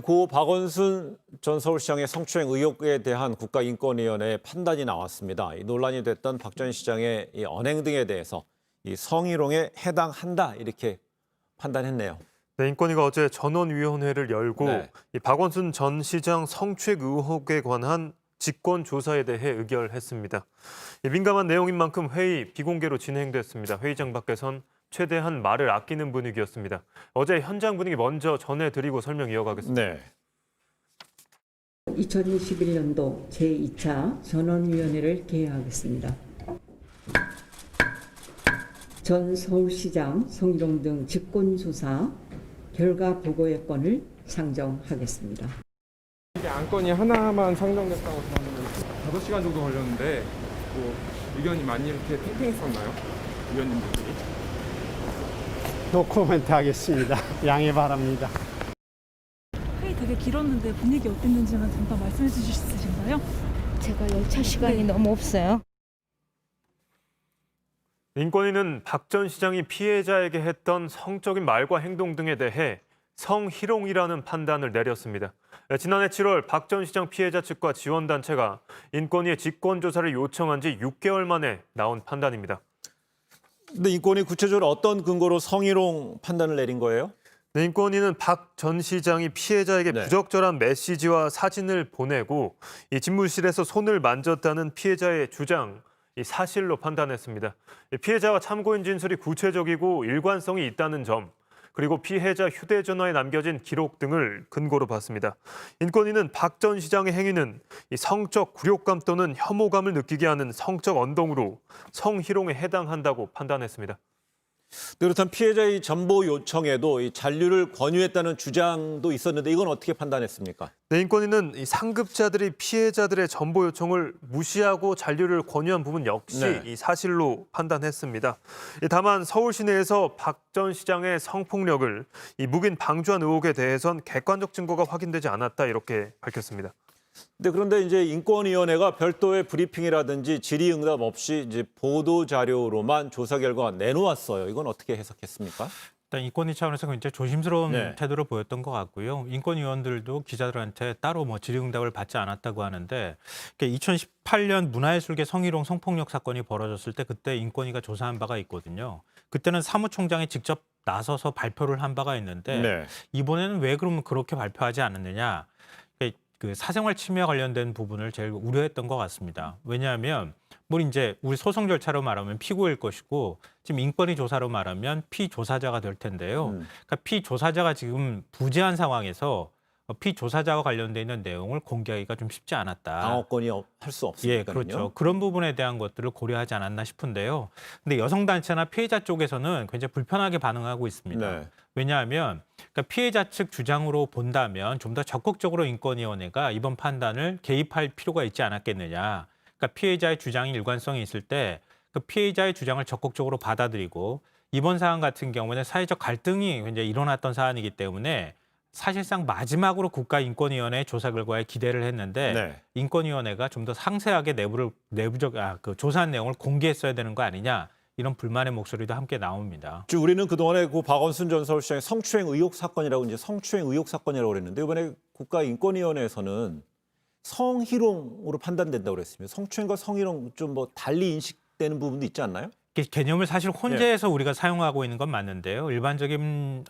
고 박원순 전 서울시장의 성추행 의혹에 대한 국가인권위원회의 판단이 나왔습니다. 이 논란이 됐던 박 전 시장의 이 언행 등에 대해서 이 성희롱에 해당한다 이렇게 판단했네요. 네, 인권위가 어제 전원위원회를 열고 네. 이 박원순 전 시장 성추행 의혹에 관한 직권 조사에 대해 의결했습니다. 이 민감한 내용인 만큼 회의 비공개로 진행됐습니다. 회의장 밖에선 최대한 말을 아끼는 분위기였습니다. 어제 현장 분위기 먼저 전해드리고 설명 이어가겠습니다. 네. 2021년도 제2차 전원위원회를 개회하겠습니다. 전 서울시장 성희롱 등 직권조사 결과 보고의 건을 상정하겠습니다. 이게 안건이 하나만 상정됐다고 들었는데 5시간 정도 걸렸는데 뭐 의견이 많이 이렇게 팽팽했었나요? 위원님들끼리? 노코멘트 하겠습니다. 양해 바랍니다. 회의 되게 길었는데 분위기 어땠는지만 잠깐 말씀해 주실 수 있으신가요? 제가 열차 시간이 너무 없어요. 인권위는 박 전 시장이 피해자에게 했던 성적인 말과 행동 등에 대해 성희롱이라는 판단을 내렸습니다. 지난해 7월 박 전 시장 피해자 측과 지원단체가 인권위에 직권조사를 요청한 지 6개월 만에 나온 판단입니다. 근데 인권위 구체적으로 어떤 근거로 성희롱 판단을 내린 거예요? 네, 인권위는 박 전 시장이 피해자에게 네. 부적절한 메시지와 사진을 보내고 이 집무실에서 손을 만졌다는 피해자의 주장, 이 사실로 판단했습니다. 피해자와 참고인 진술이 구체적이고 일관성이 있다는 점, 그리고 피해자 휴대전화에 남겨진 기록 등을 근거로 봤습니다. 인권위는 박 전 시장의 행위는 이 성적 굴욕감 또는 혐오감을 느끼게 하는 성적 언동으로 성희롱에 해당한다고 판단했습니다. 그렇다면 피해자의 전보 요청에도 이 잔류를 권유했다는 주장도 있었는데 이건 어떻게 판단했습니까? 네, 인권위는 이 상급자들이 피해자들의 전보 요청을 무시하고 잔류를 권유한 부분 역시 네. 이 사실로 판단했습니다. 다만 서울 시내에서 박 전 시장의 성폭력을 이 묵인 방조한 의혹에 대해선 객관적 증거가 확인되지 않았다 이렇게 밝혔습니다. 그런데 이제 인권위원회가 별도의 브리핑이라든지 질의응답 없이 이제 보도 자료로만 조사 결과 내놓았어요. 이건 어떻게 해석했습니까? 일단 인권위 차원에서 굉장히 조심스러운 네. 태도를 보였던 것 같고요. 인권위원들도 기자들한테 따로 뭐 질의응답을 받지 않았다고 하는데 2018년 문화예술계 성희롱 성폭력 사건이 벌어졌을 때 그때 인권위가 조사한 바가 있거든요. 그때는 사무총장이 직접 나서서 발표를 한 바가 있는데 네. 이번에는 왜 그러면 그렇게 발표하지 않았느냐. 그 사생활 침해와 관련된 부분을 제일 우려했던 것 같습니다. 왜냐하면 뭐 이제 우리 소송 절차로 말하면 피고일 것이고 지금 인권위 조사로 말하면 피조사자가 될 텐데요. 그러니까 피조사자가 지금 부재한 상황에서 피조사자와 관련돼 있는 내용을 공개하기가 좀 쉽지 않았다. 방어권이 할 수 없으니까요. 예, 그렇죠. 그런 부분에 대한 것들을 고려하지 않았나 싶은데요. 근데 여성단체나 피해자 쪽에서는 굉장히 불편하게 반응하고 있습니다. 네. 왜냐하면 그러니까 피해자 측 주장으로 본다면 좀 더 적극적으로 인권위원회가 이번 판단을 개입할 필요가 있지 않았겠느냐. 그러니까 피해자의 주장이 일관성이 있을 때 그 피해자의 주장을 적극적으로 받아들이고 이번 사안 같은 경우에는 사회적 갈등이 굉장히 일어났던 사안이기 때문에 사실상 마지막으로 국가인권위원회 조사 결과에 기대를 했는데 네. 인권위원회가 좀 더 상세하게 조사한 내용을 공개했어야 되는 거 아니냐 이런 불만의 목소리도 함께 나옵니다. 우리는 그동안에 그 박원순 전 서울시장의 성추행 의혹 사건이라고 이제 성추행 의혹 사건이라고 그랬는데 이번에 국가인권위원회에서는 성희롱으로 판단된다고 그랬습니다. 성추행과 성희롱 좀 뭐 달리 인식되는 부분도 있지 않나요? 개념을 사실 혼재해서 우리가 사용하고 있는 건 맞는데요. 일반적인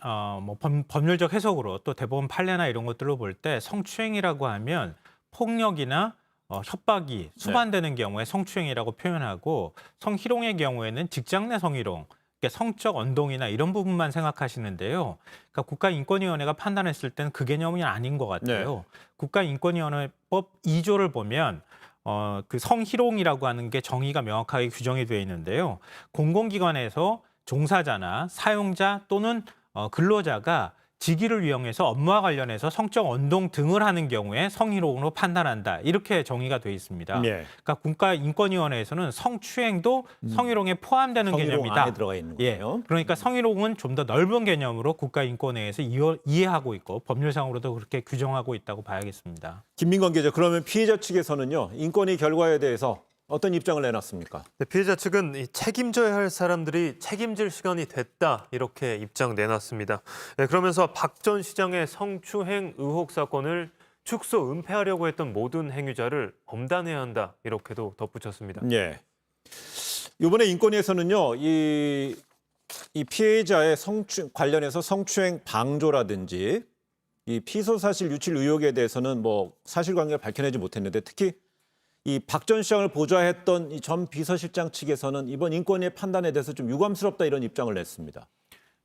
법률적 해석으로 또 대법원 판례나 이런 것들로 볼 때 성추행이라고 하면 폭력이나 협박이 수반되는 경우에 성추행이라고 표현하고 성희롱의 경우에는 직장 내 성희롱, 그러니까 성적 언동이나 이런 부분만 생각하시는데요. 그러니까 국가인권위원회가 판단했을 때는 그 개념이 아닌 것 같아요. 국가인권위원회법 2조를 보면 그 성희롱이라고 하는 게 정의가 명확하게 규정이 되어 있는데요. 공공기관에서 종사자나 사용자 또는 근로자가 직위를 이용해서 업무와 관련해서 성적 언동 등을 하는 경우에 성희롱으로 판단한다. 이렇게 정의가 되어 있습니다. 예. 그러니까 국가인권위원회에서는 성추행도 성희롱에 포함되는 성희롱 개념이다. 안에 들어가 있는 거예요. 그러니까 성희롱은 좀 더 넓은 개념으로 국가인권회에서 이해하고 있고 법률상으로도 그렇게 규정하고 있다고 봐야겠습니다. 김민건 기자, 그러면 피해자 측에서는요 인권위 결과에 대해서 어떤 입장을 내놨습니까? 네, 피해자 측은 이 책임져야 할 사람들이 책임질 시간이 됐다 이렇게 입장 내놨습니다. 네, 그러면서 박 전 시장의 성추행 의혹 사건을 축소 은폐하려고 했던 모든 행위자를 엄단해야 한다 이렇게도 덧붙였습니다. 예. 이번에 인권위에서는요, 이 피해자의 관련해서 성추행 방조라든지 이 피소 사실 유출 의혹에 대해서는 뭐 사실관계를 밝혀내지 못했는데 특히 이 박 전 시장을 보좌했던 이 전 비서실장 측에서는 이번 인권위의 판단에 대해서 좀 유감스럽다 이런 입장을 냈습니다.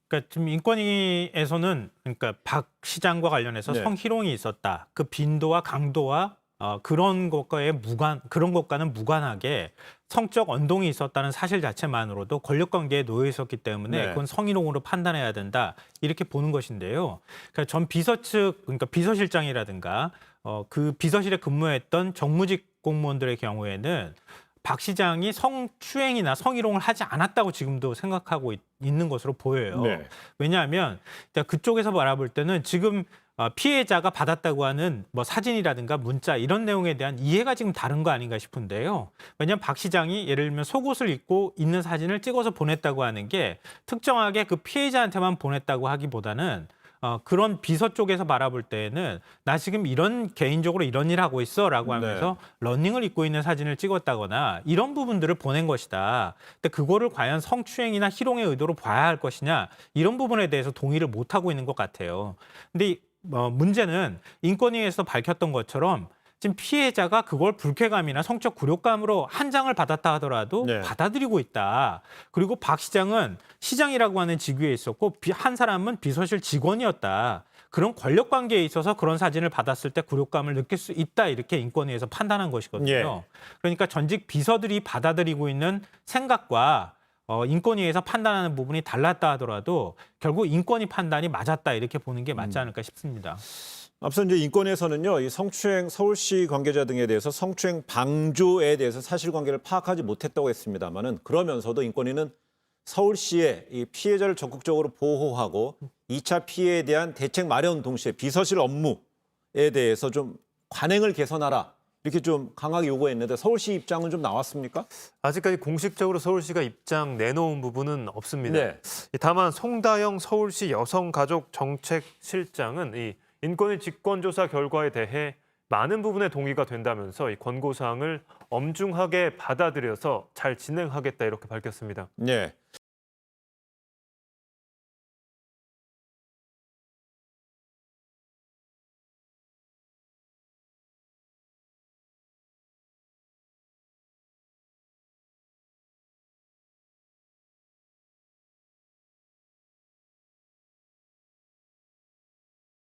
그러니까 지금 인권위에서는 그러니까 박 시장과 관련해서 네. 성희롱이 있었다. 그 빈도와 강도와 그런 것과는 무관하게 성적 언동이 있었다는 사실 자체만으로도 권력관계에 놓여 있었기 때문에 네. 그건 성희롱으로 판단해야 된다 이렇게 보는 것인데요. 그러니까 전 비서 측 그러니까 비서실장이라든가 그 비서실에 근무했던 정무직 공무원들의 경우에는 박 시장이 성추행이나 성희롱을 하지 않았다고 지금도 생각하고 있는 것으로 보여요. 네. 왜냐하면 그쪽에서 바라볼 때는 지금 피해자가 받았다고 하는 뭐 사진이라든가 문자 이런 내용에 대한 이해가 지금 다른 거 아닌가 싶은데요. 왜냐하면 박 시장이 예를 들면 속옷을 입고 있는 사진을 찍어서 보냈다고 하는 게 특정하게 그 피해자한테만 보냈다고 하기보다는 그런 비서 쪽에서 바라볼 때에는 나 지금 개인적으로 이런 일 하고 있어라고 하면서 러닝을 입고 있는 사진을 찍었다거나 이런 부분들을 보낸 것이다. 근데 그거를 과연 성추행이나 희롱의 의도로 봐야 할 것이냐 이런 부분에 대해서 동의를 못 하고 있는 것 같아요. 근데 문제는 인권위에서 밝혔던 것처럼 지금 피해자가 그걸 불쾌감이나 성적 굴욕감으로 한 장을 받았다 하더라도 네. 받아들이고 있다. 그리고 박 시장은 시장이라고 하는 직위에 있었고 한 사람은 비서실 직원이었다. 그런 권력 관계에 있어서 그런 사진을 받았을 때 굴욕감을 느낄 수 있다. 이렇게 인권위에서 판단한 것이거든요. 예. 그러니까 전직 비서들이 받아들이고 있는 생각과 인권위에서 판단하는 부분이 달랐다 하더라도 결국 인권위 판단이 맞았다. 이렇게 보는 게 맞지 않을까 싶습니다. 앞서 이제 인권위에서는요, 이 성추행 서울시 관계자 등에 대해서 성추행 방조에 대해서 사실관계를 파악하지 못했다고 했습니다만은 그러면서도 인권위는 서울시의 이 피해자를 적극적으로 보호하고 2차 피해에 대한 대책 마련 동시에 비서실 업무에 대해서 좀 관행을 개선하라 이렇게 좀 강하게 요구했는데 서울시 입장은 좀 나왔습니까? 아직까지 공식적으로 서울시가 입장 내놓은 부분은 없습니다. 네. 다만 송다영 서울시 여성가족정책실장은 이 인권위 직권조사 결과에 대해 많은 부분에 동의가 된다면서 이 권고사항을 엄중하게 받아들여서 잘 진행하겠다 이렇게 밝혔습니다. 네.